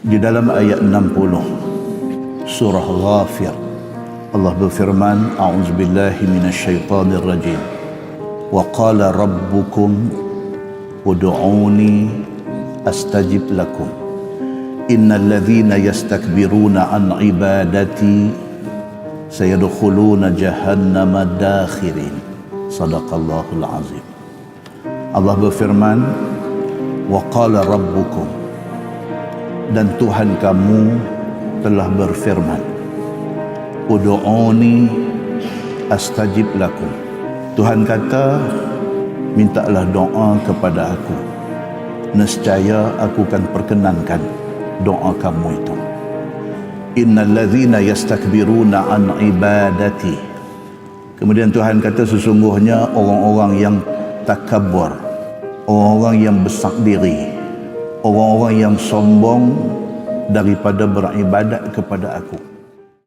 Di dalam ayat 60 surah Ghafir, Allah berfirman, a'udzubillahi minasyaitonir rajim. Wa qala rabbukum ud'uni astajib lakum. Innal ladzina yastakbiruna an ibadati sayadkhuluna jahannama dakhirin. Sadaqallahul azim. Allah berfirman, wa qala rabbukum, dan Tuhan kamu telah berfirman, ud'uni astajib lakum. Tuhan kata, mintalah doa kepada aku, nescaya aku akan perkenankan doa kamu itu. Innal ladzina yastakbiruna an ibadati. Kemudian Tuhan kata, sesungguhnya orang-orang yang takabur, orang-orang yang besar diri, orang-orang yang sombong daripada beribadat kepada aku.